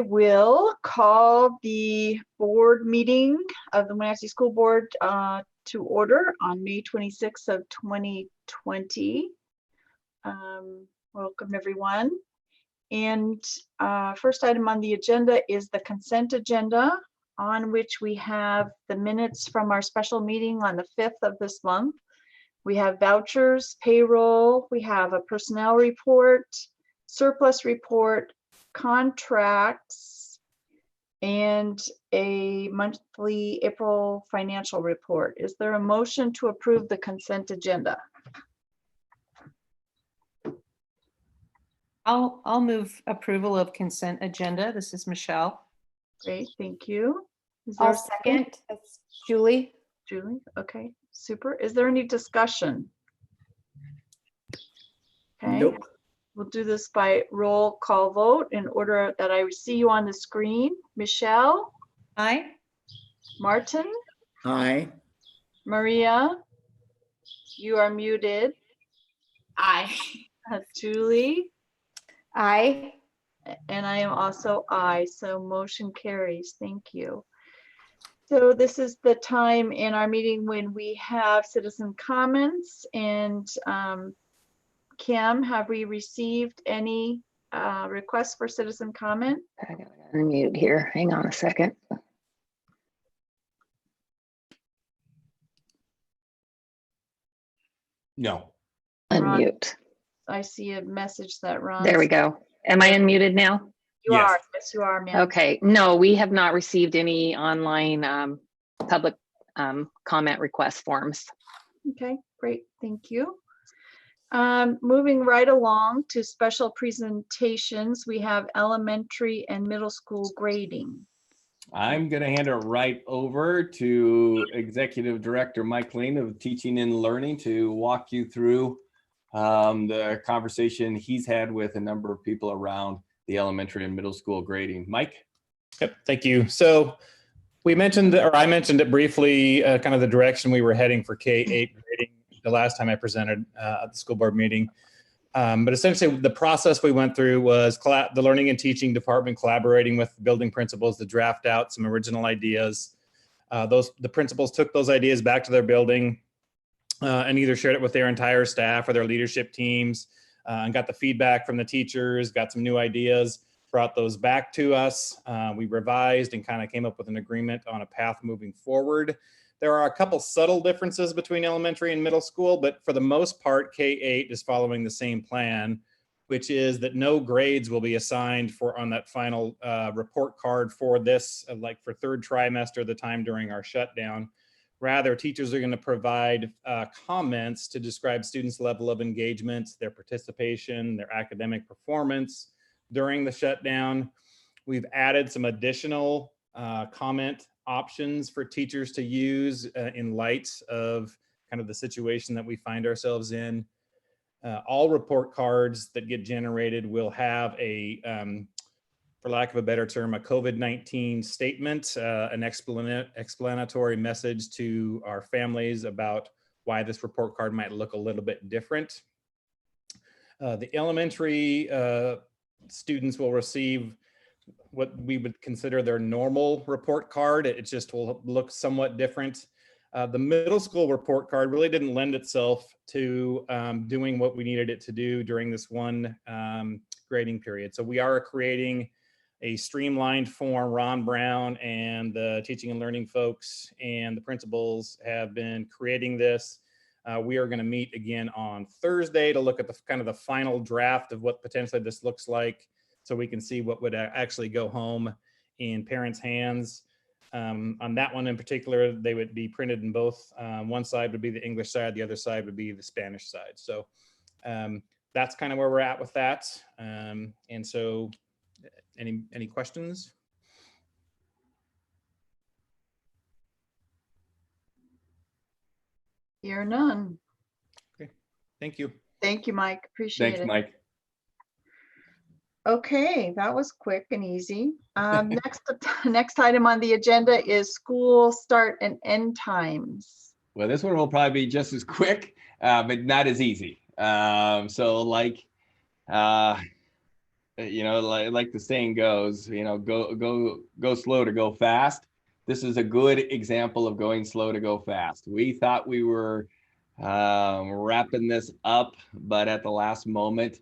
will call the board meeting of the Wenatchee School Board to order on May 26th of 2020. Welcome everyone. And first item on the agenda is the consent agenda, on which we have the minutes from our special meeting on the 5th of this month. We have vouchers, payroll, we have a personnel report, surplus report, contracts, and a monthly April financial report. Is there a motion to approve the consent agenda? I'll move approval of consent agenda. This is Michelle. Great, thank you. I'll second. That's Julie. Julie, okay, super. Is there any discussion? Okay. Nope. We'll do this by roll call vote in order that I see you on the screen. Michelle? Aye. Martin? Aye. Maria? You are muted. Aye. Julie? Aye. And I am also aye, so motion carries. Thank you. So this is the time in our meeting when we have citizen comments, and Kim, have we received any requests for citizen comment? I gotta unmute here. Hang on a second. No. Unmute. I see a message that Ron. There we go. Am I unmuted now? You Yes. are. Yes, you are, ma'am. Okay. No, we have not received any online public comment request forms. Okay, great. Thank you. Moving right along to special presentations, we have elementary and middle school grading. I'm going to hand it right over to Executive Director Mike Lane of Teaching and Learning to walk you through the conversation he's had with a number of people around the elementary and middle school grading. Mike? Yep, thank you. So we mentioned, or I mentioned it briefly, kind of the direction we were heading for K-8 grading the last time I presented at the school board meeting. But essentially the process we went through was the learning and teaching department collaborating with the building principals to draft out some original ideas. The principals took those ideas back to their building and either shared it with their entire staff or their leadership teams and got the feedback from the teachers, got some new ideas, brought those back to us. We revised and kind of came up with an agreement on a path moving forward. There are a couple subtle differences between elementary and middle school, but for the most part, K-8 is following the same plan, which is that no grades will be assigned on that final report card for this, like for third trimester, the time during our shutdown. Rather, teachers are going to provide comments to describe students' level of engagement, their participation, their academic performance during the shutdown. We've added some additional comment options for teachers to use in light of kind of the situation that we find ourselves in. All report cards that get generated will have a, for lack of a better term, a COVID-19 statement, an explanatory message to our families about why this report card might look a little bit different. The elementary students will receive what we would consider their normal report card. It just will look somewhat different. The middle school report card really didn't lend itself to doing what we needed it to do during this one grading period. So we are creating a streamlined form. Ron Brown and the teaching and learning folks and the principals have been creating this. We are going to meet again on Thursday to look at the kind of the final draft of what potentially this looks like, so we can see what would actually go home in parents' hands. On that one in particular, they would be printed in both. One side would be the English side, the other side would be the Spanish side. So that's kind of where we're at with that. And so any questions? Hear none. Okay, thank you. Thank you, Mike. Appreciate Thanks, it. Mike. Okay, that was quick and easy. Next item on the agenda is school start and end times. Well, this one will probably be just as quick, but not as easy. So like like the saying goes, go slow to go fast. This is a good example of going slow to go fast. We thought we were wrapping this up, but at the last moment,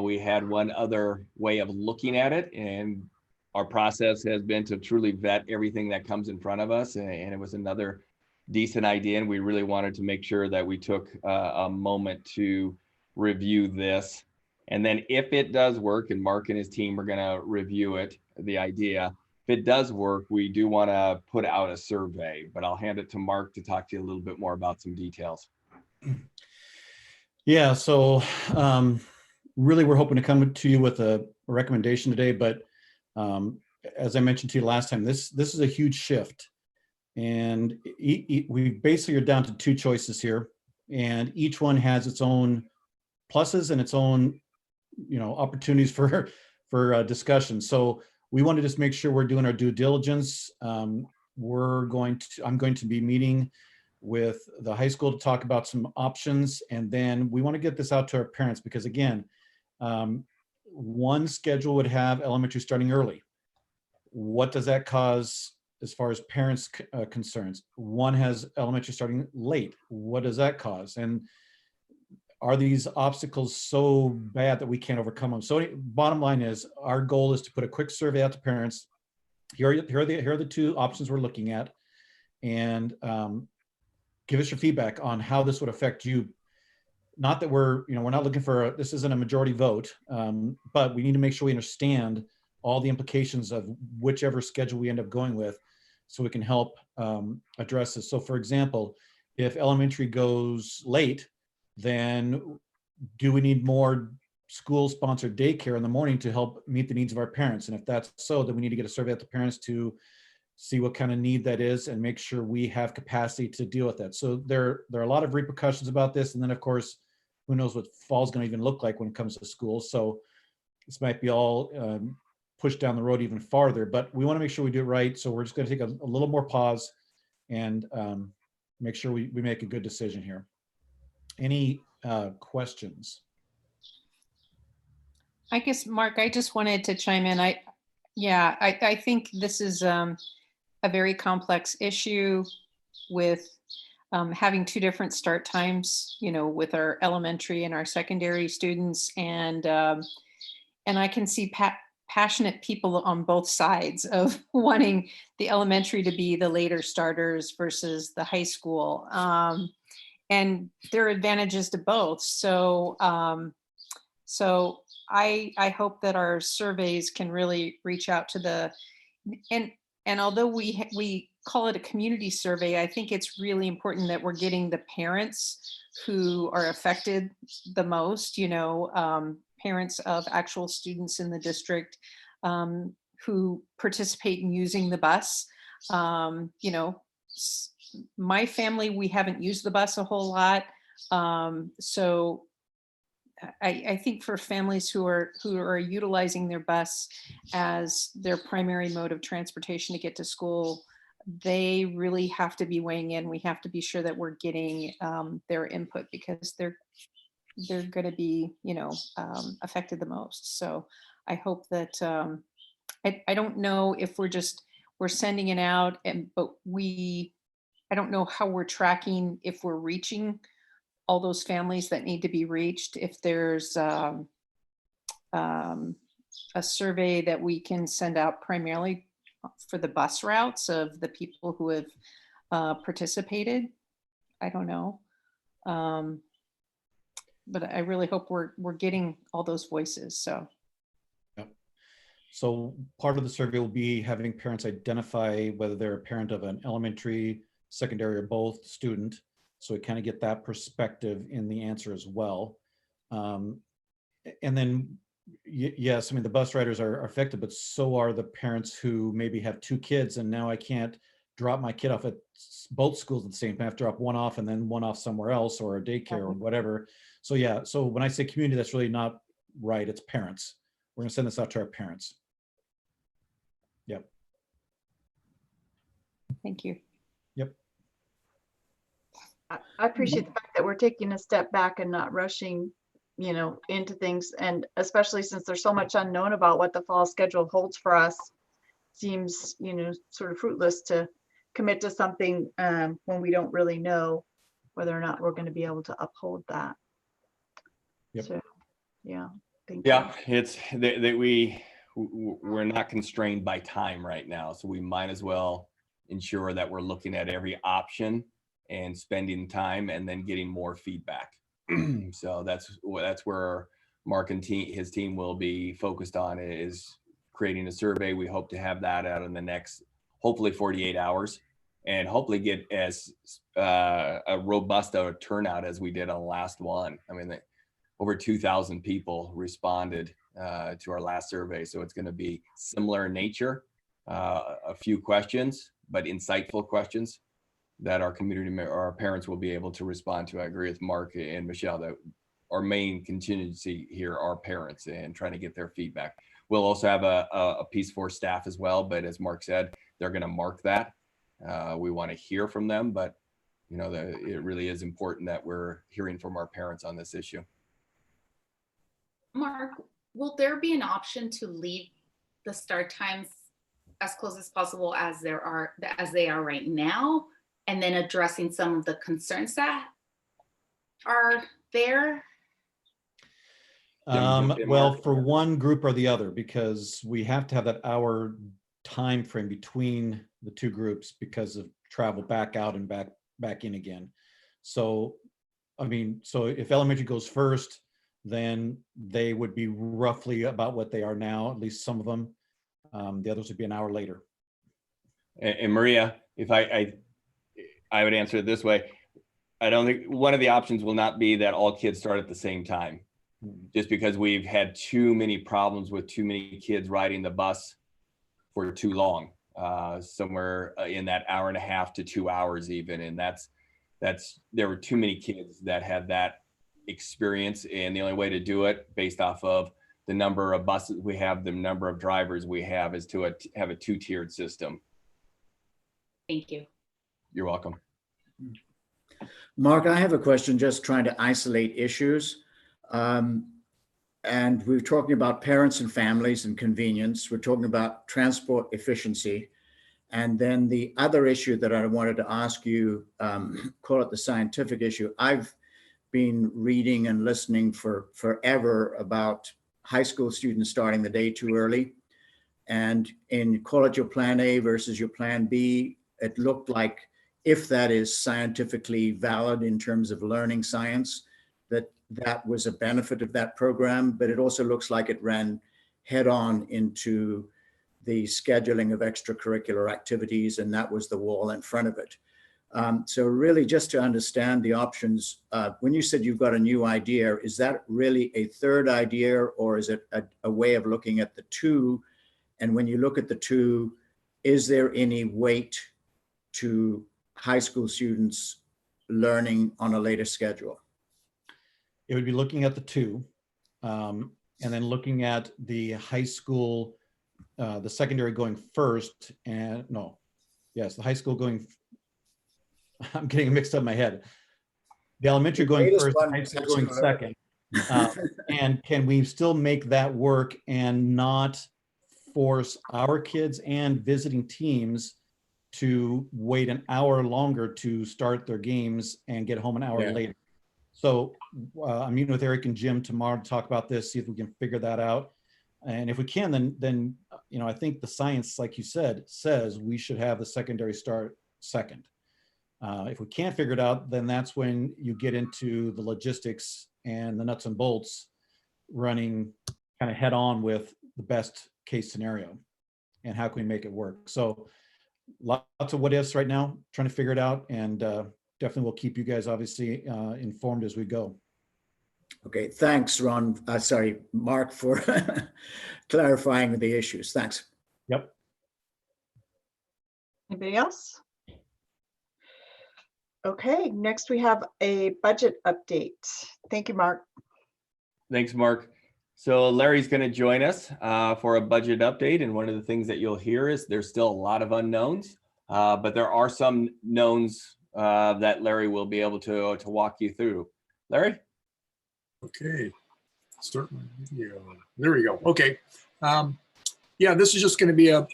we had one other way of looking at it, and our process has been to truly vet everything that comes in front of us, and it was another decent idea, and we really wanted to make sure that we took a moment to review this. And then if it does work, and Mark and his team are going to review it, the idea, if it does work, we do want to put out a survey, but I'll hand it to Mark to talk to you a little bit more about some details. Yeah, so really we're hoping to come to you with a recommendation today, but as I mentioned to you last time, this is a huge shift. And we basically are down to two choices here, and each one has its own pluses and its own, opportunities for discussion. So we want to just make sure we're doing our due diligence. I'm going to be meeting with the high school to talk about some options, and then we want to get this out to our parents because, again, one schedule would have elementary starting early. What does that cause as far as parents concerns? One has elementary starting late. What does that cause? And are these obstacles so bad that we can't overcome them? So bottom line is, our goal is to put a quick survey out to parents. Here are the two options we're looking at, and give us your feedback on how this would affect you. Not that we're not looking for this isn't a majority vote, but we need to make sure we understand all the implications of whichever schedule we end up going with, so we can help address this. So for example, if elementary goes late, then do we need more school-sponsored daycare in the morning to help meet the needs of our parents? And if that's so, then we need to get a survey out to parents to see what kind of need that is and make sure we have capacity to deal with that. So there are a lot of repercussions about this. And then of course, who knows what fall's going to even look like when it comes to school. So this might be all pushed down the road even farther, but we want to make sure we do it right. So we're just going to take a little more pause and make sure we make a good decision here. Any questions? I guess, Mark, I just wanted to chime in. I think this is a very complex issue with having two different start times, with our elementary and our secondary students. And I can see passionate people on both sides of wanting the elementary to be the later starters versus the high school. And there are advantages to both. So I hope that our surveys can really reach out to and although we call it a community survey, I think it's really important that we're getting the parents who are affected the most, parents of actual students in the district who participate in using the bus. My family, we haven't used the bus a whole lot. So I think for families who are utilizing their bus as their primary mode of transportation to get to school, they really have to be weighing in. We have to be sure that we're getting their input because they're going to be, affected the most. So I hope that I don't know if we're sending it out, but I don't know how we're tracking if we're reaching all those families that need to be reached. If there's a survey that we can send out primarily for the bus routes of the people who have participated, I don't know. But I really hope we're getting all those voices. So. So part of the survey will be having parents identify whether they're a parent of an elementary, secondary, or both student. So we kind of get that perspective in the answer as well. And then, yes, I mean, the bus riders are affected, but so are the parents who maybe have two kids, and now I can't drop my kid off at both schools at the same time. I have to drop one off and then one off somewhere else, or a daycare or whatever. So yeah, so when I say community, that's really not right. It's parents. We're gonna send this out to our parents. Yep. Thank you. Yep. I appreciate the fact that we're taking a step back and not rushing into things, and especially since there's so much unknown about what the fall schedule holds for us, seems, sort of fruitless to commit to something when we don't really know whether or not we're going to be able to uphold that. Yep. So, yeah, thank you. Yeah, it's that we're not constrained by time right now, so we might as well ensure that we're looking at every option and spending time and then getting more feedback. So that's where Mark and his team will be focused on, is creating a survey. We hope to have that out in the next, hopefully 48 hours, and hopefully get as a robust a turnout as we did on the last one. I mean, over 2,000 people responded to our last survey. So it's going to be similar in nature, a few questions, but insightful questions that our community or our parents will be able to respond to. I agree with Mark and Michelle that our main contingency here are parents and trying to get their feedback. We'll also have a piece for staff as well, but as Mark said, they're going to mark that. We want to hear from them, but it really is important that we're hearing from our parents on this issue. Mark, will there be an option to leave the start times as close as possible as they are right now, and then addressing some of the concerns that are there? Well, for one group or the other, because we have to have that hour time frame between the two groups because of travel back out and back in again. So, I mean, so if elementary goes first, then they would be roughly about what they are now, at least some of them. The others would be an hour later. And Maria, if I would answer it this way, I don't think one of the options will not be that all kids start at the same time, just because we've had too many problems with too many kids riding the bus for too long, somewhere in that hour and a half to 2 hours even. And there were too many kids that had that experience, and the only way to do it based off of the number of buses we have, the number of drivers we have, is to have a two-tiered system. Thank you. You're welcome. Mark, I have a question, just trying to isolate issues. And we're talking about parents and families and convenience. We're talking about transport efficiency. And then the other issue that I wanted to ask you, call it the scientific issue. I've been reading and listening for forever about high school students starting the day too early. And call it your plan A versus your plan B, it looked like, if that is scientifically valid in terms of learning science, that was a benefit of that program, but it also looks like it ran head on into the scheduling of extracurricular activities, and that was the wall in front of it. So really just to understand the options, when you said you've got a new idea, is that really a third idea, or is it a way of looking at the two? And when you look at the two, is there any weight to high school students learning on a later schedule? It would be looking at the two, and then looking at the high school, the secondary going first, and the high school going, I'm getting mixed up in my head. The elementary going first, the high school going second. And can we still make that work and not force our kids and visiting teams to wait an hour longer to start their games and get home an hour later? So I'm meeting with Eric and Jim tomorrow to talk about this, see if we can figure that out. And if we can, then I think the science, like you said, says we should have the secondary start second. If we can't figure it out, then that's when you get into the logistics and the nuts and bolts, running kind of head on with the best case scenario and how can we make it work. So lots of what ifs right now, trying to figure it out, and definitely we'll keep you guys obviously informed as we go. Okay, thanks, Mark, for clarifying the issues. Thanks. Yep. Anybody else? Okay, next we have a budget update. Thank you, Mark. Thanks, Mark. So Larry's going to join us for a budget update. And one of the things that you'll hear is there's still a lot of unknowns, but there are some knowns that Larry will be able to walk you through. Larry? Okay, Certainly. Yeah. There we go. Okay. Yeah, this is just going to be a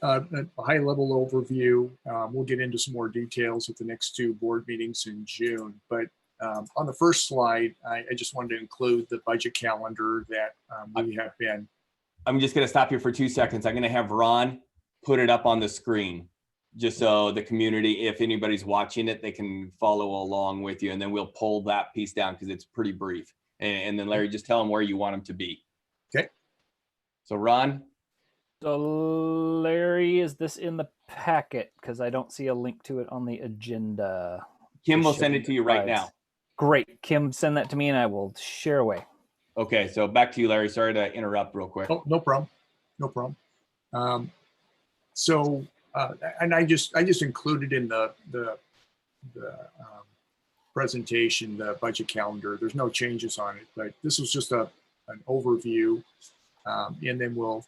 high level overview. We'll get into some more details at the next two board meetings in June. But on the first slide, I just wanted to include the budget calendar that we have been. I'm just going to stop you for 2 seconds. I'm going to have Ron put it up on the screen, just so the community, if anybody's watching it, they can follow along with you. And then we'll pull that piece down because it's pretty brief. And then Larry, just tell them where you want them to be. Okay. So Ron. So Larry, is this in the packet? Because I don't see a link to it on the agenda. Kim will send it to you right now. Great. Kim, send that to me and I will share away. Okay, so back to you, Larry. Sorry to interrupt real quick. Oh, no problem. No problem. And I just included in the presentation the budget calendar. There's no changes on it, but this was just an overview, and then we'll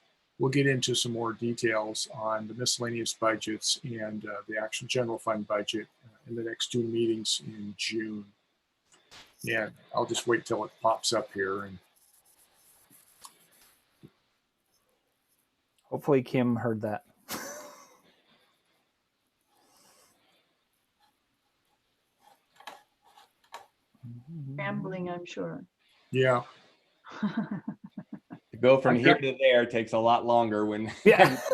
get into some more details on the miscellaneous budgets and the actual general fund budget in the next two meetings in June. Yeah, I'll just wait till it pops up here. And hopefully Kim heard that. Rambling, I'm sure. yeah. To go from here to there takes a lot longer when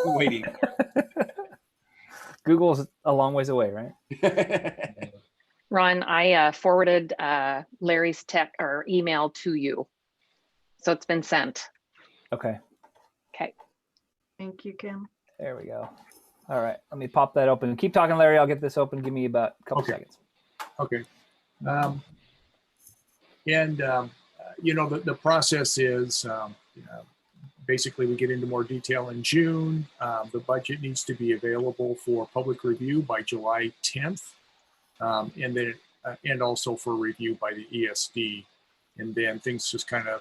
waiting. Google's a long ways away, right? Ron, I forwarded Larry's tech or email to you. So it's been sent. Okay. Okay. Thank you, Kim. There we go. All right. Let me pop that open. Keep talking, Larry. I'll get this open. Give me about a couple seconds. Okay. The process is basically we get into more detail in June. The budget needs to be available for public review by July 10th, and also for review by the ESD. And then things just kind of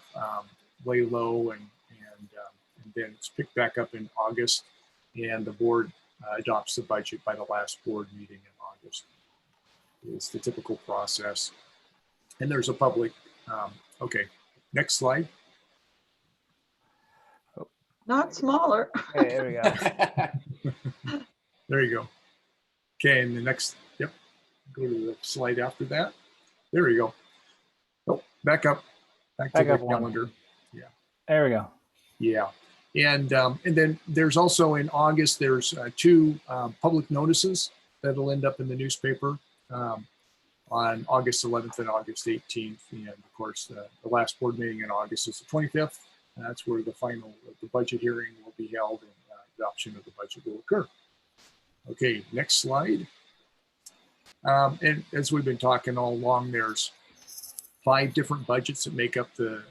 lay low, and then it's picked back up in August, and the board adopts the budget by the last board meeting in August. It's the typical process. And there's a public, okay, next slide. Not smaller. Okay, there we go. There you go. Okay, and the next, yep, go to the slide after that. There we go. Oh, back up to the calendar. Yeah. There we go. Yeah. And then there's also in August, there's two public notices that'll end up in the newspaper on August 11th and August 18th. And of course, the last board meeting in August is the 25th. And that's where the final the budget hearing will be held and adoption of the budget will occur. Okay, next slide. And as we've been talking all along, there's 5 different budgets that make up the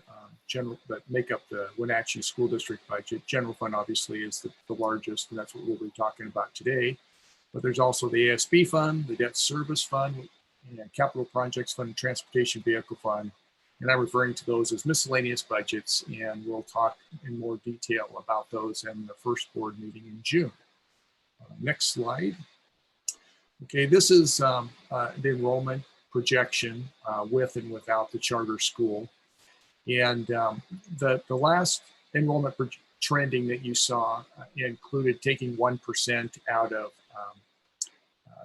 Wenatchee School District budget. General fund obviously is the largest, and that's what we'll be talking about today. But there's also the ASB fund, the debt service fund, and capital projects fund, and transportation vehicle fund. And I'm referring to those as miscellaneous budgets, and we'll talk in more detail about those in the first board meeting in June. Next slide. Okay, this is the enrollment projection with and without the charter school. And the last enrollment trending that you saw included taking 1% out of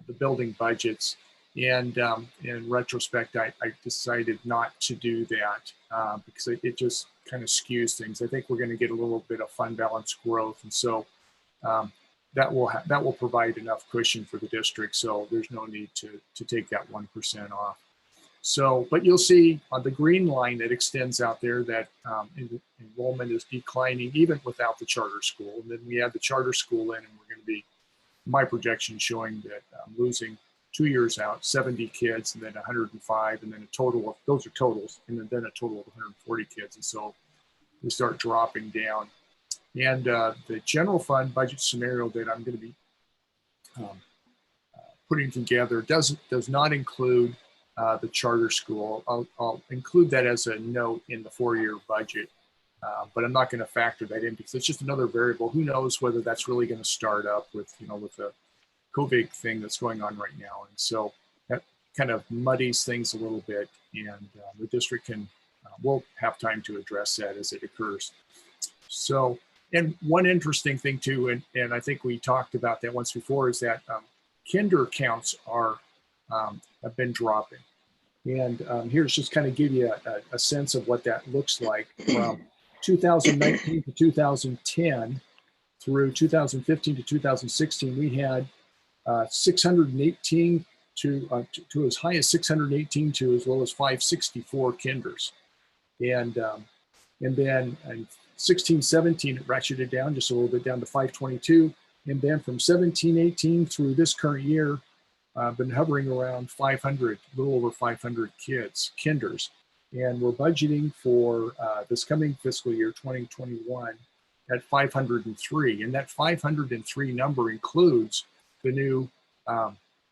the building budgets. And in retrospect, I decided not to do that because it just kind of skews things. I think we're going to get a little bit of fund balance growth, and so that will provide enough cushion for the district. So there's no need to take that 1% off. So, but you'll see on the green line that extends out there that enrollment is declining even without the charter school. And then we add the charter school in, and we're going to be, my projection showing that I'm losing 2 years out, 70 kids, and then 105, and then a total of, those are totals, and then a total of 140 kids. And so we start dropping down. And the general fund budget scenario that I'm going to be putting together does not include the charter school. I'll include that as a note in the 4-year budget, but I'm not going to factor that in because it's just another variable. Who knows whether that's really going to start up with the COVID thing that's going on right now. And so that kind of muddies things a little bit, and the district can we'll have time to address that as it occurs. So, and one interesting thing too, and I think we talked about that once before, is that kinder counts have been dropping. And here's just kind of give you a sense of what that looks like from 2019 to 2010 through 2015 to 2016. We had 618 to as high as 618 to as low as 564 kinders. And then in 16, 17, it ratcheted down just a little bit down to 522. And then from 17, 18 through this current year, been hovering around 500, a little over 500 kinders. And we're budgeting for this coming fiscal year, 2021, at 503. And that 503 number includes the new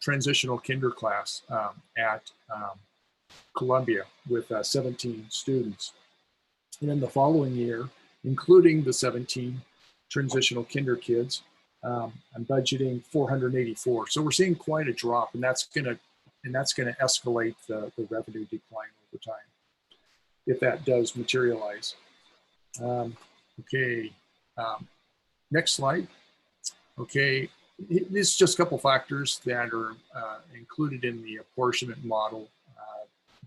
transitional kinder class at Columbia with 17 students. And then the following year, including the 17 transitional kinder kids, I'm budgeting 484. So we're seeing quite a drop, and that's gonna escalate the revenue decline over time if that does materialize. Okay, next slide. Okay, this is just a couple factors that are included in the apportionment model.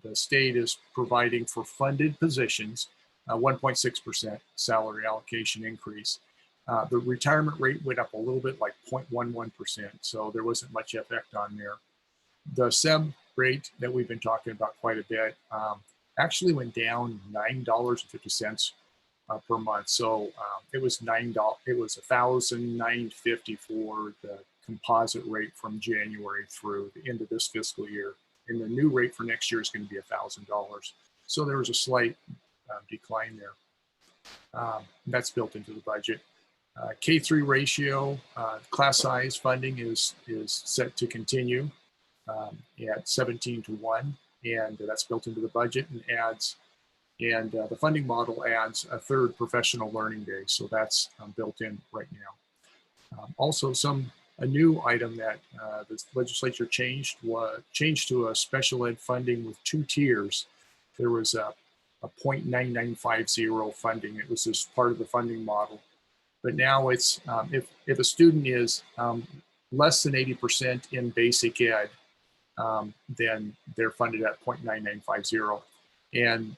The state is providing for funded positions 1.6% salary allocation increase. The retirement rate went up a little bit, like 0.11%, so there wasn't much effect on there. The SEB rate that we've been talking about quite a bit actually went down $9.50 per month. So it was $9. It was $1,950 for the composite rate from January through the end of this fiscal year, and the new rate for next year is going to be $1,000. So there was a slight decline there. That's built into the budget. K-3 ratio, class size funding is set to continue at 17:1, and that's built into the budget and adds. And the funding model adds a third professional learning day, so that's built in right now. Also, a new item that the legislature changed to a special ed funding with 2 tiers. There was a 0.9950 funding. It was just part of the funding model. But now it's if a student is less than 80% in basic ed, then they're funded at 0.9950. And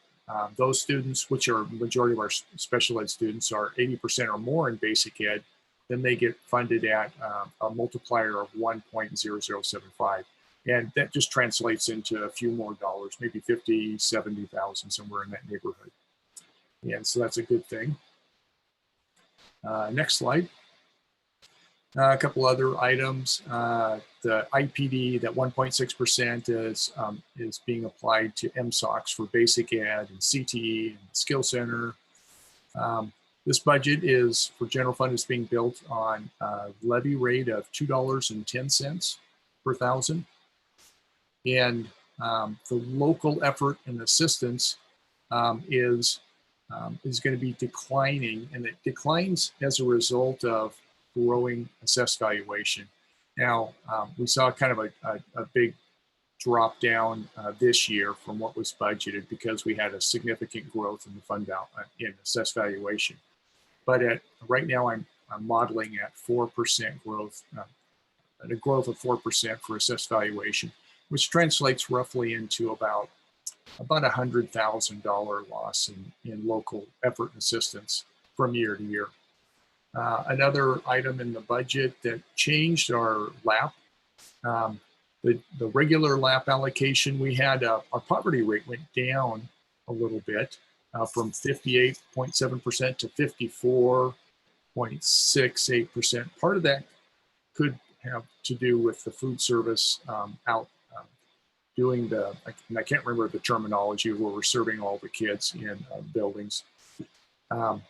those students, which are majority of our special ed students, are 80% or more in basic ed, then they get funded at a multiplier of 1.0075. And that just translates into a few more dollars, maybe 50, 70,000, somewhere in that neighborhood. And so that's a good thing. Next slide. A couple other items. The IPD, that 1.6% is being applied to MSOCs for basic ed and CTE and Skill Center. This budget is for general fund is being built on a levy rate of $2.10 per thousand. And the local effort and assistance is going to be declining, and it declines as a result of growing assessed valuation. Now, we saw kind of a big drop down this year from what was budgeted because we had a significant growth in the fund in assessed valuation. But right now, I'm modeling at 4% growth, at a growth of 4% for assessed valuation, which translates roughly into about $100,000 loss in local effort and assistance from year to year. Another item in the budget that changed our LAP, the regular LAP allocation, we had our poverty rate went down a little bit from 58.7% to 54.68%. Part of that could have to do with the food service doing and I can't remember the terminology, where we're serving all the kids in buildings. And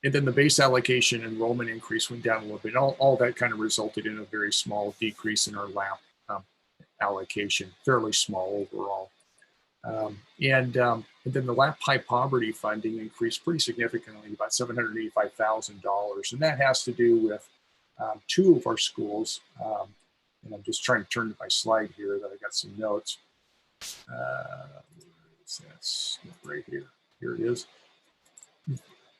then the base allocation enrollment increase went down a little bit. All that kind of resulted in a very small decrease in our LAP allocation, fairly small overall. And then the LAP high poverty funding increased pretty significantly, about $785,000. And that has to do with 2 of our schools. And I'm just trying to turn to my slide here that I got some notes. That's right here. Here it is.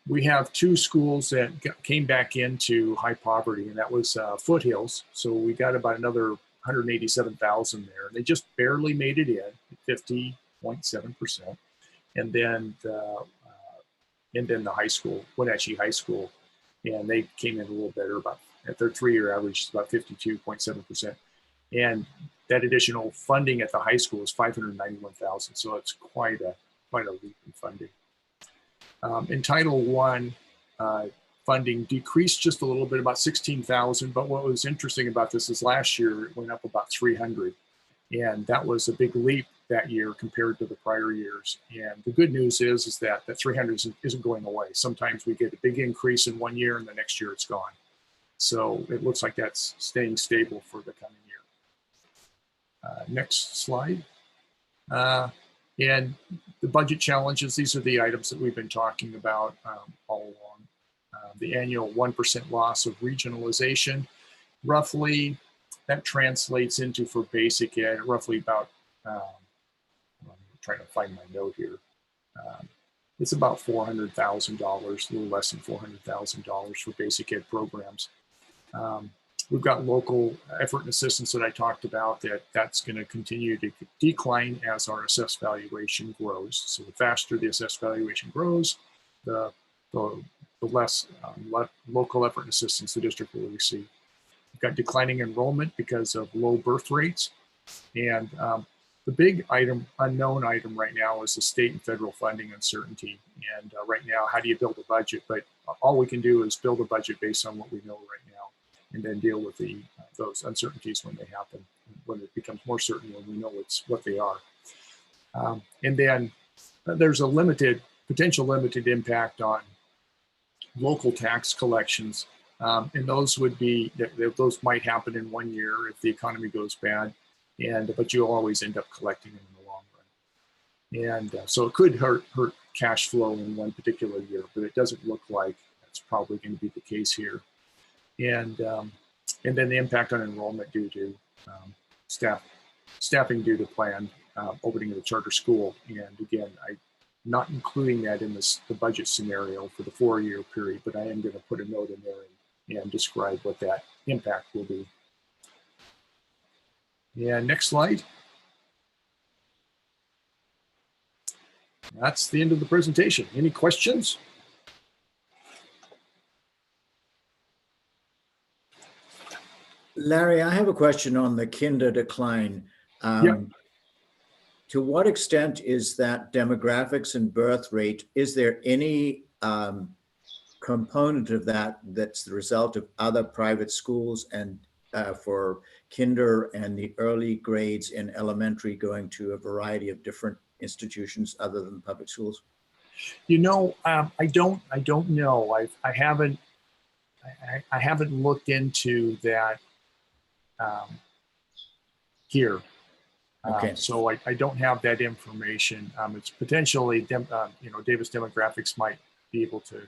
We have two schools that came back into high poverty, and that was Foothills. So we got about another 187,000 there. They just barely made it in, 50.7%. And then the high school, Wenatchee High School, and they came in a little better, about at their 3-year average is about 52.7%. And that additional funding at the high school is 591,000. So it's quite a leap in funding. In Title I, funding decreased just a little bit, about 16,000. But what was interesting about this is last year it went up about 300, and that was a big leap that year compared to the prior years. And the good news is that that 300 isn't going away. Sometimes we get a big increase in one year, and the next year it's gone. So it looks like that's staying stable for the coming year. Next slide. And the budget challenges, these are the items that we've been talking about all along. The annual 1% loss of regionalization, roughly that translates into, for basic ed, roughly about, I'm trying to find my note here. It's about $400,000, a little less than $400,000 for basic ed programs. We've got local effort and assistance that I talked about, that's going to continue to decline as our assessed valuation grows. So the faster the assessed valuation grows, the less local effort and assistance the district will receive. We've got declining enrollment because of low birth rates. And the big unknown item right now is the state and federal funding uncertainty. And right now, how do you build a budget? But all we can do is build a budget based on what we know right now, and then deal with those uncertainties when they happen, when it becomes more certain, when we know what they are. And then there's a potential limited impact on local tax collections. And those would be, those might happen in 1 year if the economy goes bad, but you'll always end up collecting them in the long run. And so it could hurt cash flow in one particular year, but it doesn't look like that's probably going to be the case here. And then the impact on enrollment due to staffing due to planned opening of the charter school. And again, I'm not including that in the budget scenario for the 4-year period, but I am going to put a note in there and describe what that impact will be. And next slide. That's the end of the presentation. Any questions? Larry, I have a question on the kinder decline. To what extent is that demographics and birth rate? Is there any component of that's the result of other private schools and for kinder and the early grades in elementary going to a variety of different institutions other than public schools? You know, I don't know. I haven't looked into that here. Okay. So I don't have that information. It's potentially, Davis Demographics might be able to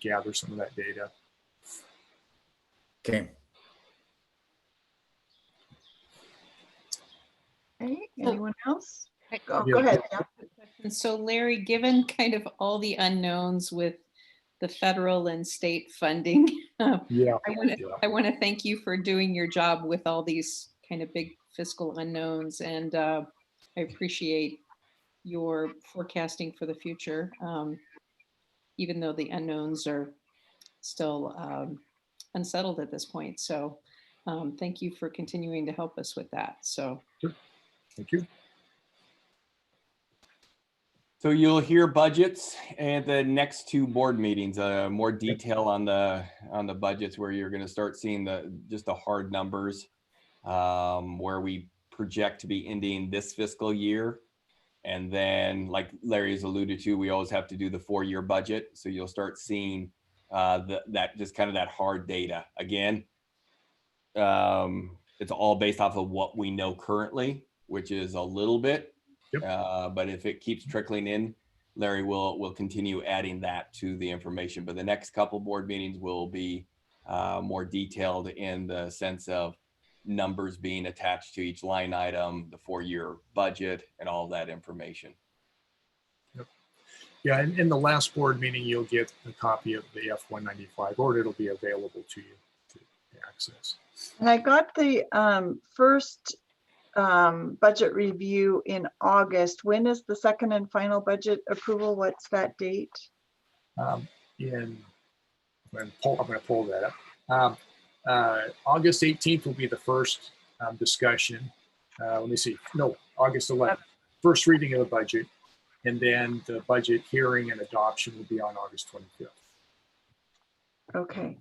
gather some of that data. Okay. Okay, anyone else? Go Yeah. ahead. And so Larry, given kind of all the unknowns with the federal and state funding, Yeah. I want to thank you for doing your job with all these kind of big fiscal unknowns, and I appreciate your forecasting for the future, even though the unknowns are still unsettled at this point. So thank you for continuing to help us with that. So Sure. Thank you. So you'll hear budgets at the next 2 board meetings, more detail on the budgets, where you're going to start seeing just the hard numbers, where we project to be ending this fiscal year. And then, like Larry's alluded to, we always have to do the 4-year budget. So you'll start seeing that just kind of that hard data. Again, it's all based off of what we know currently, which is a little bit. Yep. But if it keeps trickling in, Larry will continue adding that to the information. But the next couple board meetings will be more detailed in the sense of numbers being attached to each line item, the 4-year budget, and all that information. Yeah, and in the last board meeting, you'll get a copy of the F-195, or it'll be available to you to access. And I got the first budget review in August. When is the second and final budget approval? What's that date? I'm going to pull that up. August 18th will be the first discussion. Let me see. No, August 11th. First reading of the budget. And then the budget hearing and adoption will be on August 25th. Okay.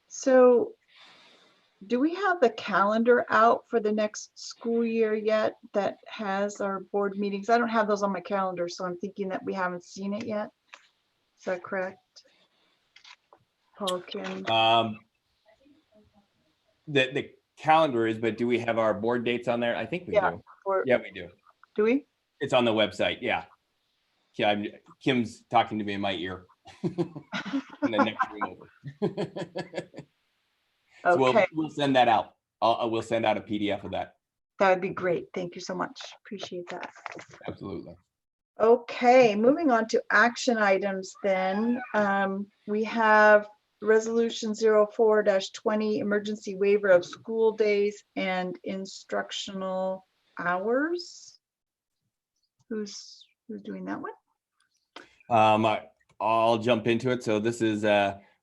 So do we have the calendar out for the next school year yet that has our board meetings? I don't have those on my calendar, so I'm thinking that we haven't seen it yet. Is that correct? Paul, Kim? The calendar is, but do we have our board dates on there? I think we do. Yeah, we do. Do we? It's on the website. Yeah. Kim's talking to me in my ear. In the next room over. So Okay, we'll send that out. We'll send out a PDF of that. that would be great. Thank you so much. Appreciate that. Absolutely. Okay, moving on to action items then. We have Resolution 04-20, emergency waiver of school days and instructional hours. Who's doing that one? I'll jump into it. So this is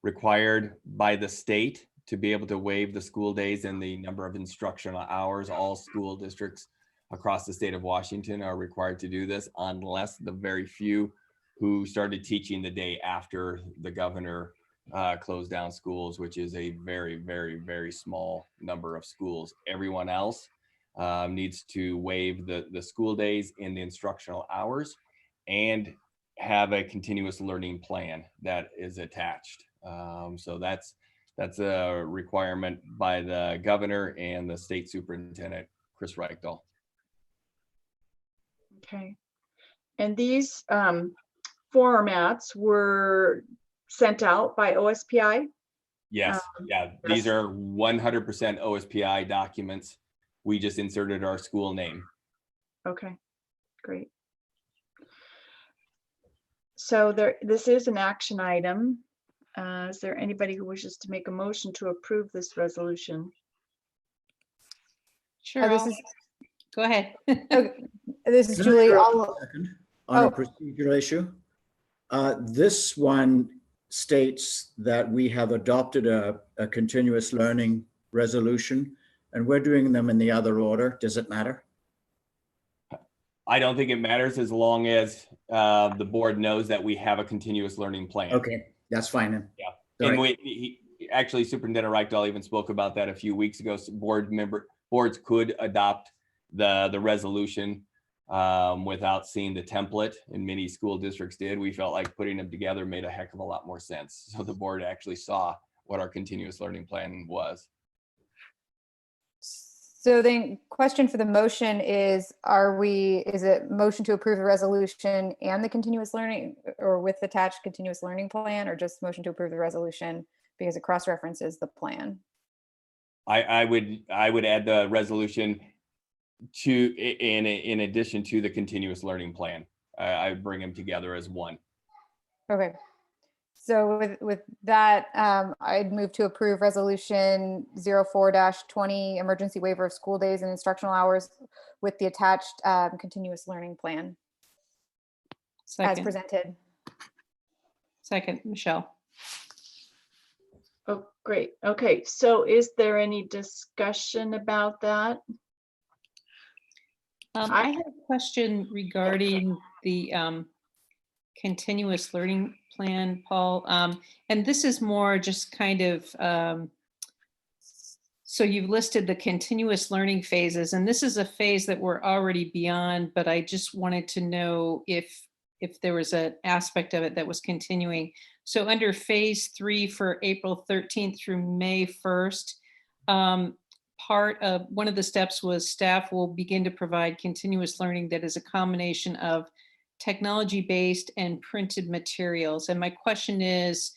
required by the state to be able to waive the school days and the number of instructional hours. All school districts across the state of Washington are required to do this, unless the very few who started teaching the day after the governor closed down schools, which is a very, very, very small number of schools. Everyone else needs to waive the school days and the instructional hours and have a continuous learning plan that is attached. So that's a requirement by the governor and the state superintendent, Chris Reichdahl. Okay. And these formats were sent out by OSPI? Yes, yeah, these are 100% OSPI documents. We just inserted our school name. Okay, great. So this is an action item. Is there anybody who wishes to make a motion to approve this resolution? Sure. this is Go ahead. okay, this is Can I Julie. interrupt I'll, a second on Oh. a procedural issue? This one states that we have adopted a continuous learning resolution, and we're doing them in the other order. Does it matter? I don't think it matters as long as the board knows that we have a continuous learning plan. Okay, that's fine then. Yeah. Sorry. And actually, Superintendent Reichdahl even spoke about that a few weeks ago. So boards could adopt the resolution without seeing the template, and many school districts did. We felt like putting them together made a heck of a lot more sense. So the board actually saw what our continuous learning plan was. so the question for the motion is, is it motion to approve the resolution and the continuous learning, or with attached continuous learning plan, or just motion to approve the resolution because it cross-references the plan? I would add the resolution to in addition to the continuous learning plan. I bring them together as one. Okay. So with that, I'd move to approve resolution 04-20, emergency waiver of school days and instructional hours with the attached continuous learning plan as Second. presented. Second, Michelle. Oh, great. Okay, so is there any discussion about that? I have a question regarding the continuous learning plan, Paul. And this is more just kind of, so you've listed the continuous learning phases, and this is a phase that we're already beyond, but I just wanted to know if there was an aspect of it that was continuing. So under phase 3 for April 13th through May 1st, part of one of the steps was staff will begin to provide continuous learning that is a combination of technology-based and printed materials. And my question is,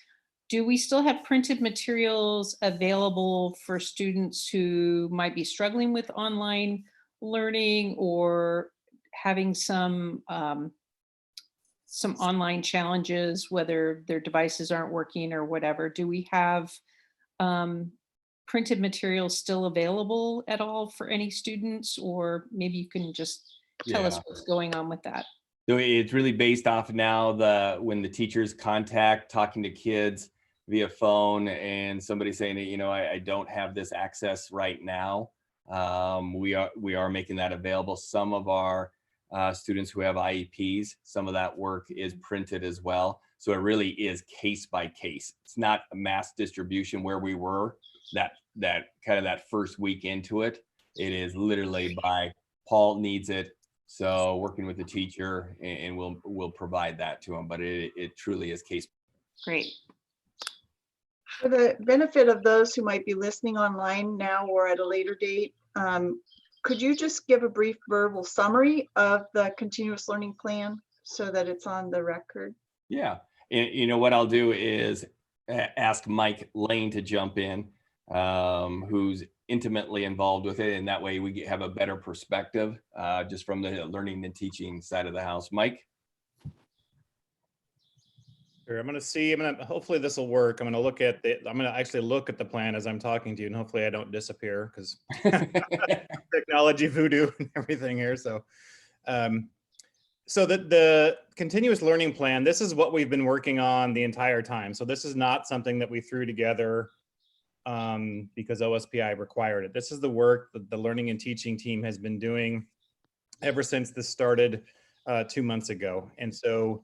do we still have printed materials available for students who might be struggling with online learning or having some online challenges, whether their devices aren't working or whatever? Do we have printed materials still available at all for any students? Or maybe you can just tell us what's going on with that. So it's really based off now when the teachers contact talking to kids via phone and somebody saying that, you know, I don't have this access right now. We are making that available. Some of our students who have IEPs, some of that work is printed as well. So it really is case by case. It's not a mass distribution where we were that kind of that first week into it. It is literally by Paul needs it. So working with the teacher and we'll provide that to them, but it truly is case. Great. For the benefit of those who might be listening online now or at a later date, could you just give a brief verbal summary of the continuous learning plan so that it's on the record? Yeah, and you know what I'll do is ask Mike Lane to jump in, who's intimately involved with it, and that way we have a better perspective just from the learning and teaching side of the house. Mike? Sure, hopefully this will work. I'm going to actually look at the plan as I'm talking to you, and hopefully I don't disappear because technology voodoo and everything here. So, the continuous learning plan, this is what we've been working on the entire time. So this is not something that we threw together because OSPI required it. This is the work that the learning and teaching team has been doing ever since this started 2 months ago. And so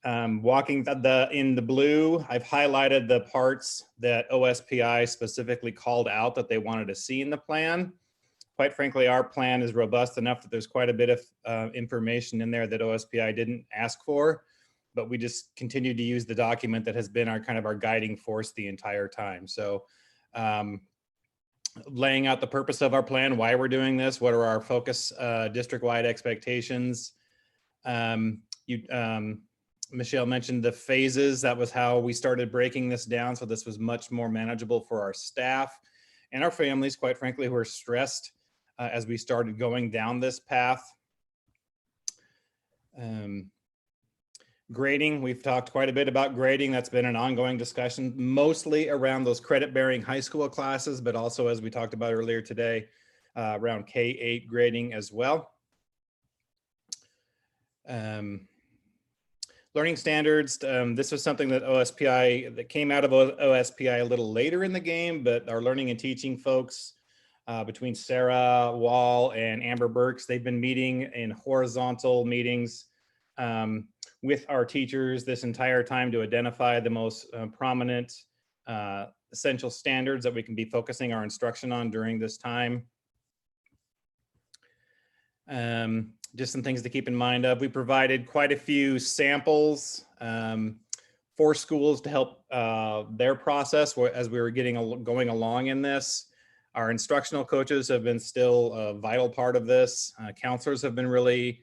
walking in the blue, I've highlighted the parts that OSPI specifically called out that they wanted to see in the plan. Quite frankly, our plan is robust enough that there's quite a bit of information in there that OSPI didn't ask for, but we just continue to use the document that has been our guiding force the entire time. So laying out the purpose of our plan, why we're doing this, what are our focus district-wide expectations. Michelle mentioned the phases. That was how we started breaking this down. So this was much more manageable for our staff and our families, quite frankly, who are stressed as we started going down this path. Grading, we've talked quite a bit about grading. That's been an ongoing discussion, mostly around those credit-bearing high school classes, but also, as we talked about earlier today, around K-8 grading as well. Learning standards, this was something that that came out of OSPI a little later in the game, but our learning and teaching folks, between Sarah Wall and Amber Burks, they've been meeting in horizontal meetings with our teachers this entire time to identify the most prominent essential standards that we can be focusing our instruction on during this time. Just some things to keep in mind of. We provided quite a few samples for schools to help their process as we were going along in this. Our instructional coaches have been still a vital part of this. Counselors have been really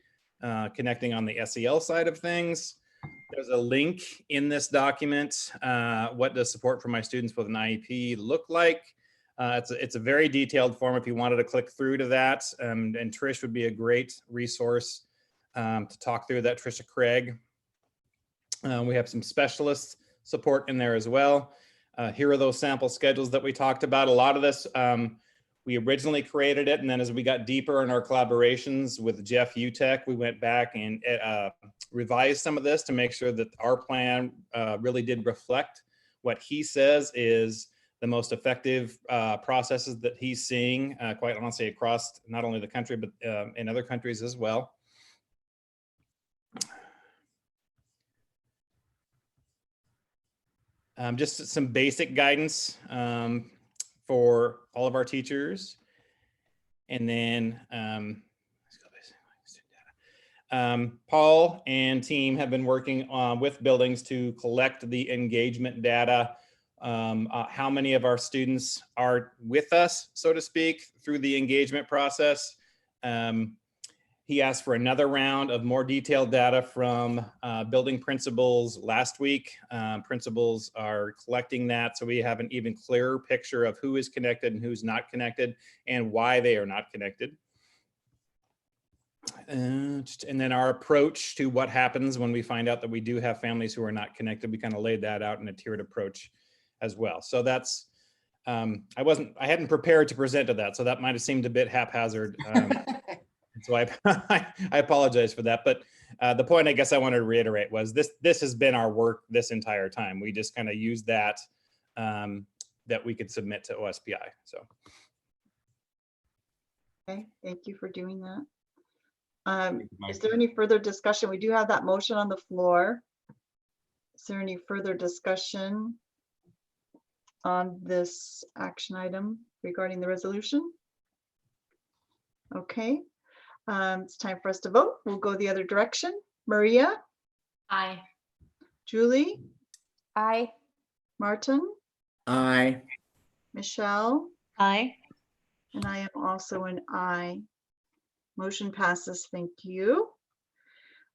connecting on the SEL side of things. There's a link in this document. What does support for my students with an IEP look like? It's a very detailed form if you wanted to click through to that. And Trish would be a great resource to talk through that, Trisha Craig. We have some specialist support in there as well. Here are those sample schedules that we talked about. A lot of this, we originally created it, and then as we got deeper in our collaborations with Jeff Utech, we went back and revised some of this to make sure that our plan really did reflect what he says is the most effective processes that he's seeing, quite honestly, across not only the country, but in other countries as well. Just some basic guidance for all of our teachers. And then Paul and team have been working with buildings to collect the engagement data. How many of our students are with us, so to speak, through the engagement process. He asked for another round of more detailed data from building principals last week. Principals are collecting that, so we have an even clearer picture of who is connected and who's not connected and why they are not connected. And then our approach to what happens when we find out that we do have families who are not connected, we kind of laid that out in a tiered approach as well. So that's, I hadn't prepared to present to that, so that might have seemed a bit haphazard. So I apologize for that. But the point I guess I wanted to reiterate was this has been our work this entire time. We just kind of used that, that we could submit to OSPI, so. Okay, thank you for doing that. Is there any further discussion? We do have that motion on the floor. Is there any further discussion on this action item regarding the resolution? Okay, it's time for us to vote. We'll go the other direction. Maria, Aye. Julie, Aye. Martin, Aye. Michelle, Aye. and I am also an aye. Motion passes, thank you.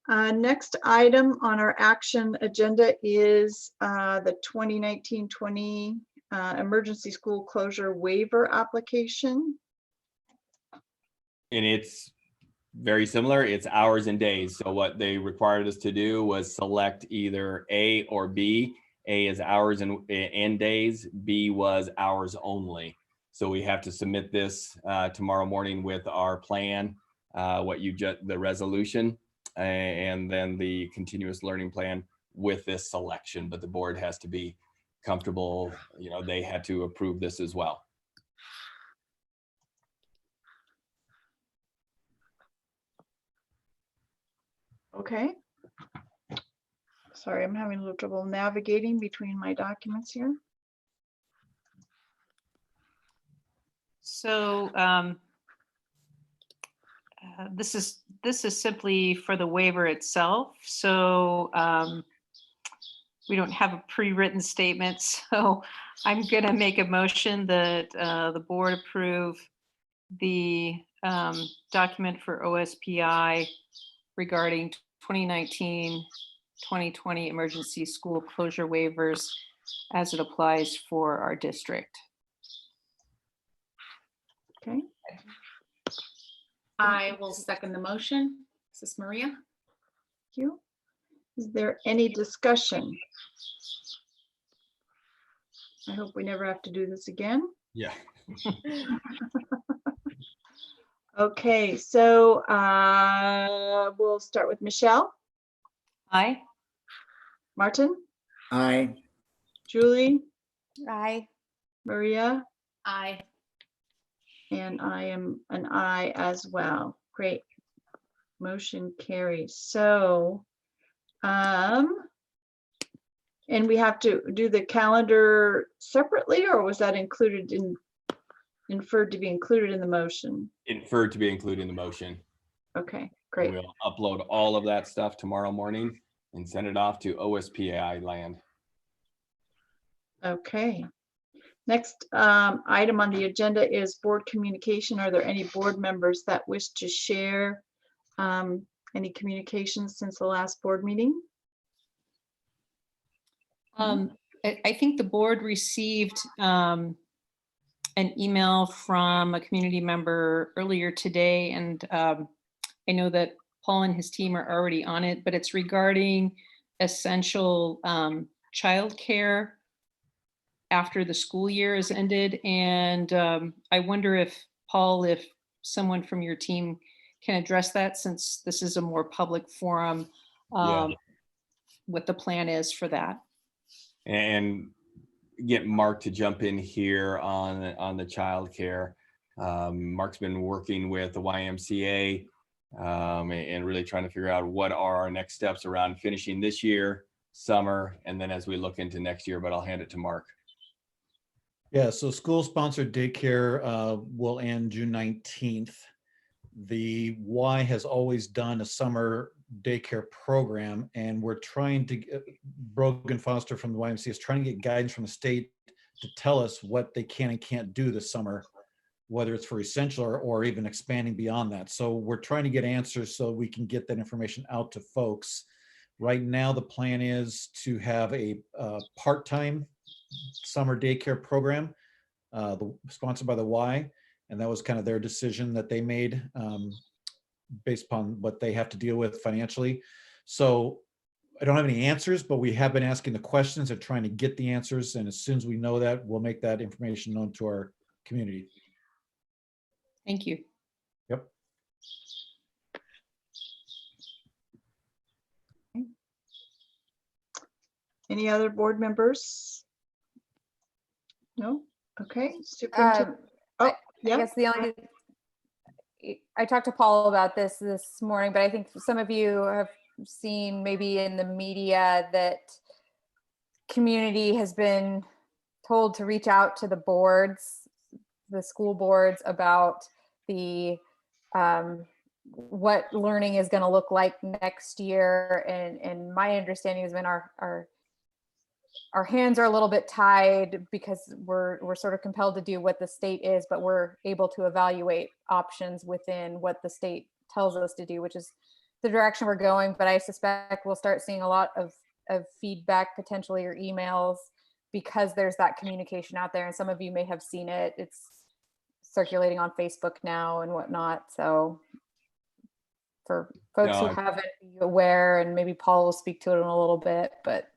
Next item on our action agenda is the 2019-20 emergency school closure waiver application. And it's very similar. It's hours and days. So what they required us to do was select either A or B. A is hours and days. B was hours only. So we have to submit this tomorrow morning with our plan, the resolution, and then the continuous learning plan with this selection. But the board has to be comfortable. You know, they had to approve this as well. Okay. Sorry, I'm having a little trouble navigating between my documents here. So this is simply for the waiver itself. So we don't have a pre-written statement. So I'm going to make a motion that the board approve the document for OSPI regarding 2019-2020 emergency school closure waivers as it applies for our district. Okay. I will second the motion. This is Maria. Thank you. Is there any discussion? I hope we never have to do this again. Yeah. Okay, so we'll start with Michelle, Aye. Martin, Aye. Julie, Aye. Maria, Aye. and I am an aye as well. Great. Motion carries. So, and we have to do the calendar separately, or was that included in, inferred to be included in the motion? Inferred to be included in the motion. Okay, great. We'll upload all of that stuff tomorrow morning and send it off to OSPI land. Okay. Next item on the agenda is board communication. Are there any board members that wish to share any communications since the last board meeting? I think the board received an email from a community member earlier today, and I know that Paul and his team are already on it, but it's regarding essential childcare after the school year is ended. And I wonder if, Paul, if someone from your team can address that, since this is a more public forum, what the plan is for that. And get Mark to jump in here on the childcare. Mark's been working with the YMCA and really trying to figure out what are our next steps around finishing this year, summer, and then as we look into next year, but I'll hand it to Mark. Yeah, so school-sponsored daycare will end June 19th. The Y has always done a summer daycare program, and we're trying to Brogan Foster from the YMCA is trying to get guidance from the state to tell us what they can and can't do this summer whether it's for essential or even expanding beyond that. So we're trying to get answers so we can get that information out to folks. Right now, the plan is to have a part-time summer daycare program sponsored by the Y, and that was kind of their decision that they made based upon what they have to deal with financially. So I don't have any answers, but we have been asking the questions and trying to get the answers. And as soon as we know that, we'll make that information known to our community. Thank you. Yep. Any other board members? No? Okay. Superintendent. I Yeah. guess the only, I talked to Paul about this morning, but I think some of you have seen maybe in the media that community has been told to reach out to the boards, the school boards, about the what learning is going to look like next year. And my understanding has been our hands are a little bit tied because we're sort of compelled to do what the state is, but we're able to evaluate options within what the state tells us to do, which is the direction we're going. But I suspect we'll start seeing a lot of feedback potentially, or emails, because there's that communication out there. And some of you may have seen it. It's circulating on Facebook now and whatnot. So for folks who haven't, be aware, and maybe Paul will speak to it in a little bit, but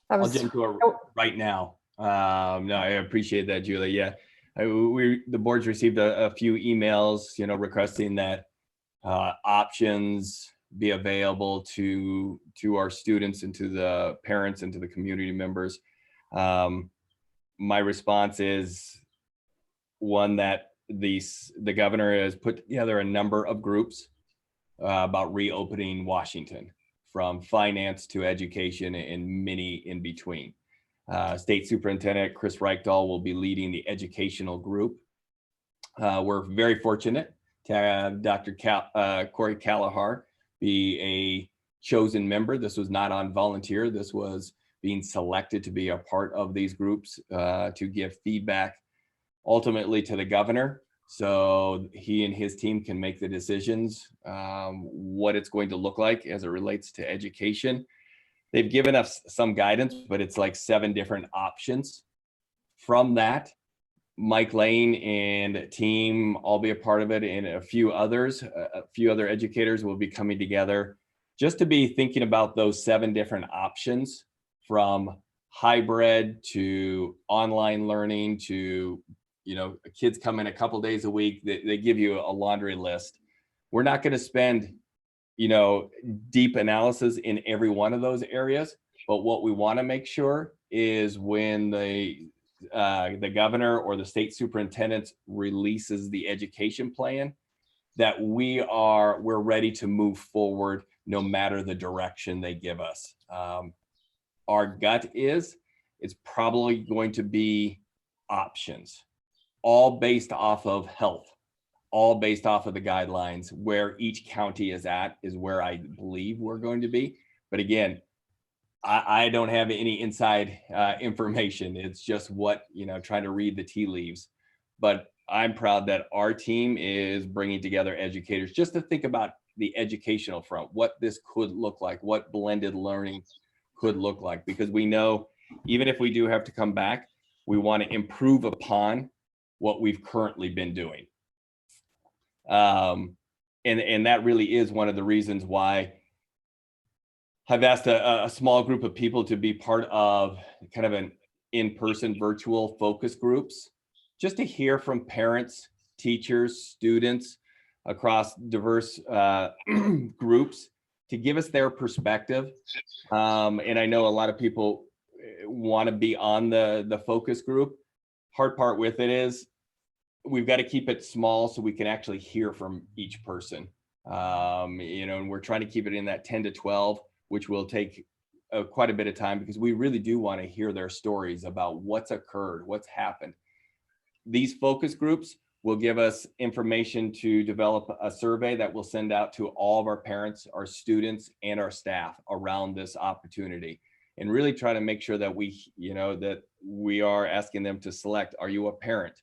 that was, I'll jump to it right now. No, I appreciate that, Julie. Yeah, the board's received a few emails, requesting that options be available to our students and to the parents and to the community members. My response is one that the governor has put together a number of groups about reopening Washington, from finance to education and many in between. State Superintendent Chris Reichdahl will be leading the educational group. We're very fortunate to have Dr. Corey Callahar be a chosen member. This was not on volunteer. This was being selected to be a part of these groups to give feedback ultimately to the governor, so he and his team can make the decisions what it's going to look like as it relates to education. They've given us some guidance, but it's like 7 different options. From that, Mike Lane and team, I'll be a part of it, and a few other educators will be coming together just to be thinking about those 7 different options, from hybrid to online learning to kids come in a couple days a week. They give you a laundry list. We're not going to spend, deep analysis in every one of those areas. But what we want to make sure is when the governor or the state superintendent releases the education plan, that we're ready to move forward no matter the direction they give us. Our gut is it's probably going to be options, all based off of health, all based off of the guidelines. Where each county is at is where I believe we're going to be. But again, I don't have any inside information. It's just trying to read the tea leaves. But I'm proud that our team is bringing together educators just to think about the educational front, what this could look like, what blended learning could look like. Because we know, even if we do have to come back, we want to improve upon what we've currently been doing. And that really is one of the reasons why I've asked a small group of people to be part of kind of an in-person virtual focus groups, just to hear from parents, teachers, students across diverse groups, to give us their perspective. And I know a lot of people want to be on the focus group. Hard part with it is we've got to keep it small so we can actually hear from each person. And we're trying to keep it in that 10 to 12, which will take quite a bit of time, because we really do want to hear their stories about what's occurred, what's happened. These focus groups will give us information to develop a survey that we'll send out to all of our parents, our students, and our staff around this opportunity, and really try to make sure that we are asking them to select: are you a parent?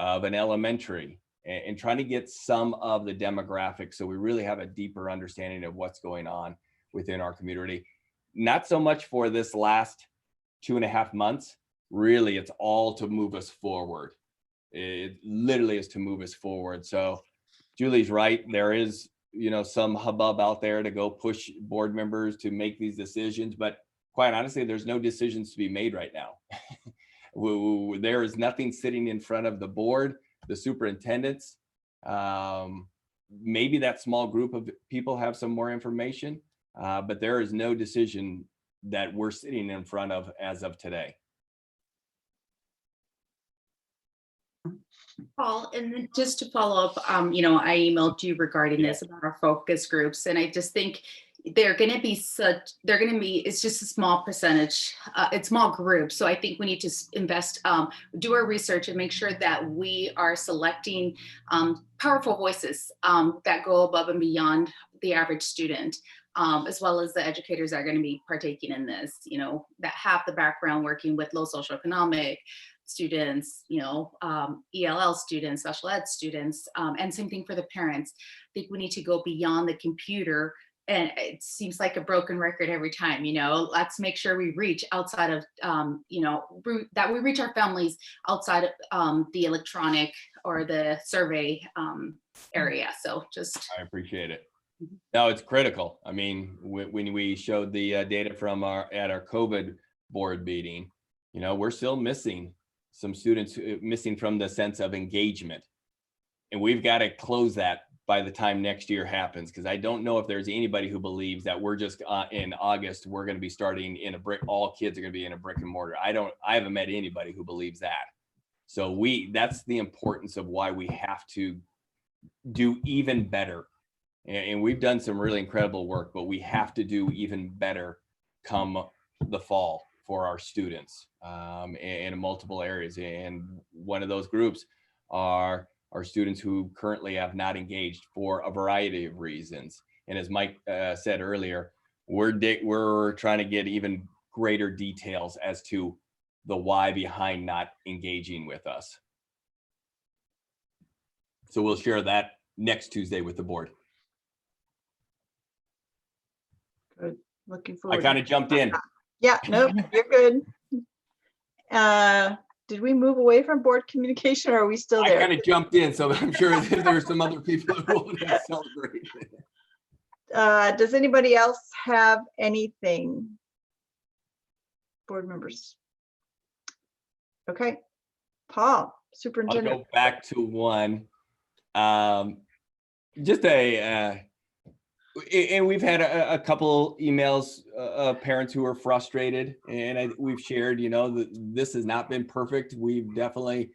of an elementary, and trying to get some of the demographics so we really have a deeper understanding of what's going on within our community. Not so much for this last 2.5 months. Really, it's all to move us forward. It literally is to move us forward. So Julie's right. There is, some hubbub out there to go push board members to make these decisions, but quite honestly, there's no decisions to be made right now. There is nothing sitting in front of the board, the superintendents. Maybe that small group of people have some more information, but there is no decision that we're sitting in front of as of today. Paul, and then just to follow up, I emailed you regarding this about our focus groups, and I just think it's just a small percentage, it's small groups. So I think we need to invest, do our research and make sure that we are selecting powerful voices that go above and beyond the average student, as well as the educators that are going to be partaking in this, that have the background working with low socioeconomic students, ELL students, special ed students, and same thing for the parents. I think we need to go beyond the computer, and it seems like a broken record every time. Let's make sure we reach outside of, that we reach our families outside of the electronic or the survey area. So I appreciate it. No, it's critical. I mean, when we showed the data from our COVID board meeting, we're still missing some students, missing from the sense of engagement. And we've got to close that by the time next year happens, because I don't know if there's anybody who believes that we're just in August, we're going to be starting in all kids are going to be in a brick and mortar. I haven't met anybody who believes that. So that's the importance of why we have to do even better. And we've done some really incredible work, but we have to do even better come the fall for our students in multiple areas. And one of those groups are students who currently have not engaged for a variety of reasons. And as Mike said earlier, we're trying to get even greater details as to the why behind not engaging with us. So we'll share that next Tuesday with the board. Good. Looking forward. I kind of jumped in. Yeah, nope, you're good. Did we move away from board communication, or are we still there? I kind of jumped in, so I'm sure there's some other people who want to celebrate. Does anybody else have anything? Board members? Okay, Paul, I'll superintendent. go back to one. And we've had a couple emails of parents who are frustrated, and we've shared, that this has not been perfect. We've definitely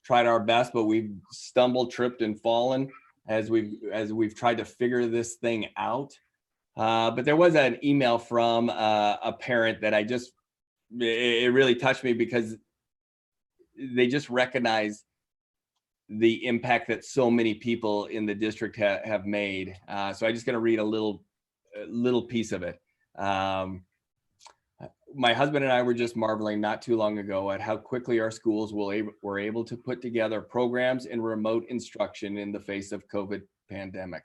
tried our best, but we've stumbled, tripped, and fallen as we've tried to figure this thing out. But there was an email from a parent that it really touched me, because they just recognized the impact that so many people in the district have made. So I'm just going to read a little piece of it. My husband and I were just marveling not too long ago at how quickly our schools were able to put together programs and remote instruction in the face of COVID pandemic.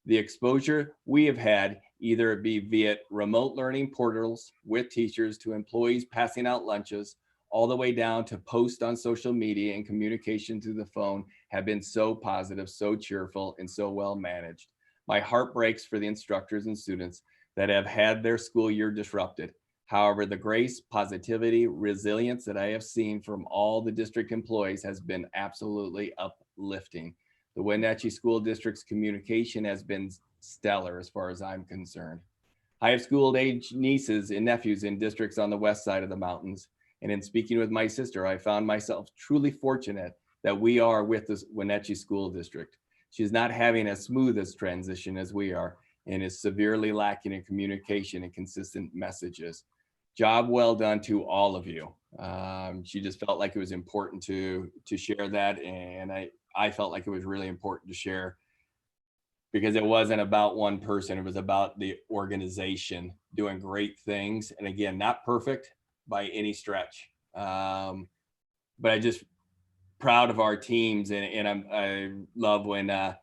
The exposure we have had, either it be via remote learning portals with teachers to employees passing out lunches, all the way down to posts on social media and communication through the phone, have been so positive, so cheerful, and so well managed. My heart breaks for the instructors and students that have had their school year disrupted. However, the grace, positivity, resilience that I have seen from all the district employees has been absolutely uplifting. The Wenatchee School District's communication has been stellar as far as I'm concerned. I have school-age nieces and nephews in districts on the west side of the mountains. And in speaking with my sister, I found myself truly fortunate that we are with the Wenatchee School District. She's not having as smooth a transition as we are, and is severely lacking in communication and consistent messages. Job well done to all of you. She just felt like it was important to share that, and I felt like it was really important to share, because it wasn't about one person, it was about the organization doing great things. And again, not perfect by any stretch. But proud of our teams, and I love when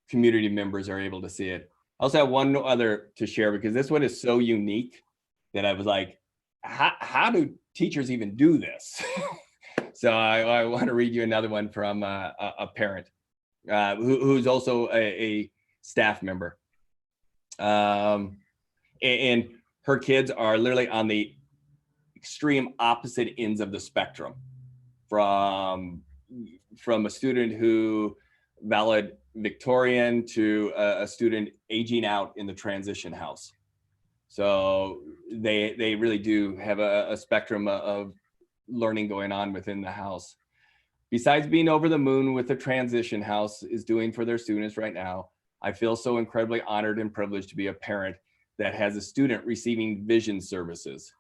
community members are able to see it. I also have one other to share, because this one is so unique that I was like, how do teachers even do this? So I want to read you another one from a parent who's also a staff member. And her kids are literally on the extreme opposite ends of the spectrum, from a student who valedictorian to a student aging out in the transition house. So they really do have a spectrum of learning going on within the house. Besides being over the moon with the transition house is doing for their students right now, I feel so incredibly honored and privileged to be a parent that has a student receiving vision services.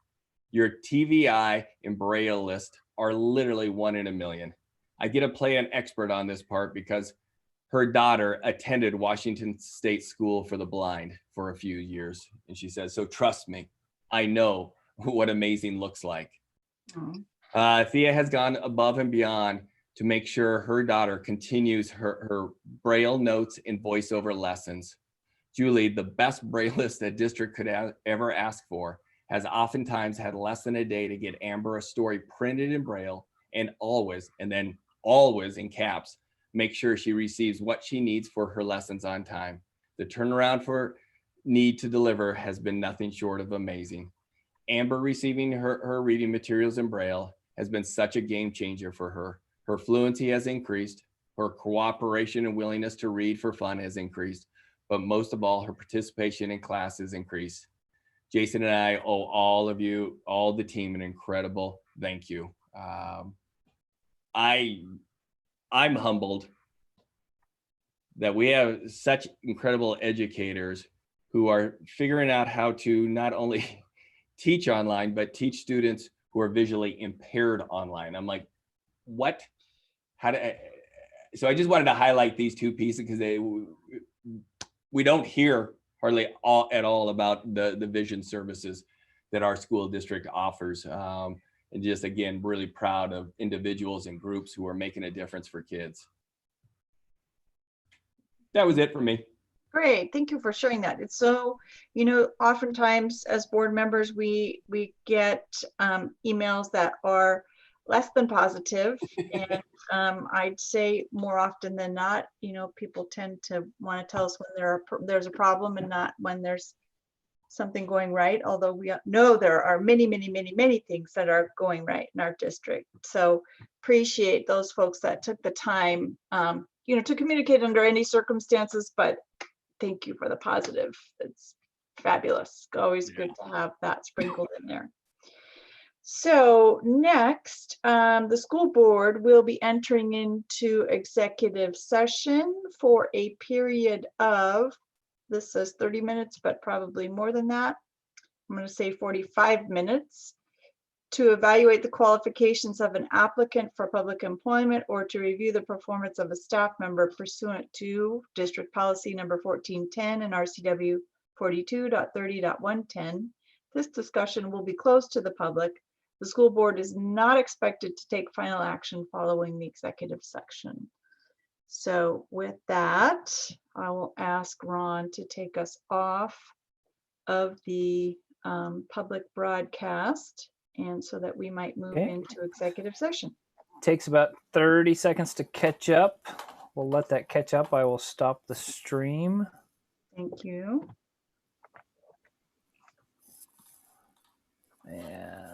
Your TVI and Braille list are literally 1 in a million. I get to play an expert on this part because her daughter attended Washington State School for the Blind for a few years. And she says, so trust me, I know what amazing looks like. Thea has gone above and beyond to make sure her daughter continues her Braille notes and voiceover lessons. Julie, the best Brailleist that district could ever ask for, has oftentimes had less than a day to get Amber a story printed in Braille, and always in caps, make sure she receives what she needs for her lessons on time. The turnaround for need to deliver has been nothing short of amazing. Amber receiving her reading materials in Braille has been such a game changer for her. Her fluency has increased, her cooperation and willingness to read for fun has increased, but most of all, her participation in class has increased. Jason and I owe all of you, all the team, an incredible thank you. I'm humbled that we have such incredible educators who are figuring out how to not only teach online, but teach students who are visually impaired online. I'm like, what? So I just wanted to highlight these two pieces, because we don't hear hardly at all about the vision services that our school district offers. And just, again, really proud of individuals and groups who are making a difference for kids. That was it for me. Great, thank you for sharing that. It's so, oftentimes as board members, we get emails that are less than positive. And I'd say more often than not, people tend to want to tell us when there's a problem and not when there's something going right, although we know there are many, many, many, many things that are going right in our district. So appreciate those folks that took the time, to communicate under any circumstances, but thank you for the positive. It's fabulous. Always good to have that sprinkled in there. So next, the school board will be entering into executive session for a period of, this says 30 minutes, but probably more than that. I'm going to say 45 minutes to evaluate the qualifications of an applicant for public employment or to review the performance of a staff member pursuant to district policy number 1410 and RCW 42.30.110. This discussion will be closed to the public. The school board is not expected to take final action following the executive section. So with that, I will ask Ron to take us off of the public broadcast, and so that we might move Okay. into executive session. Takes about 30 seconds to catch up. We'll let that catch up. I will stop the stream. Thank you. And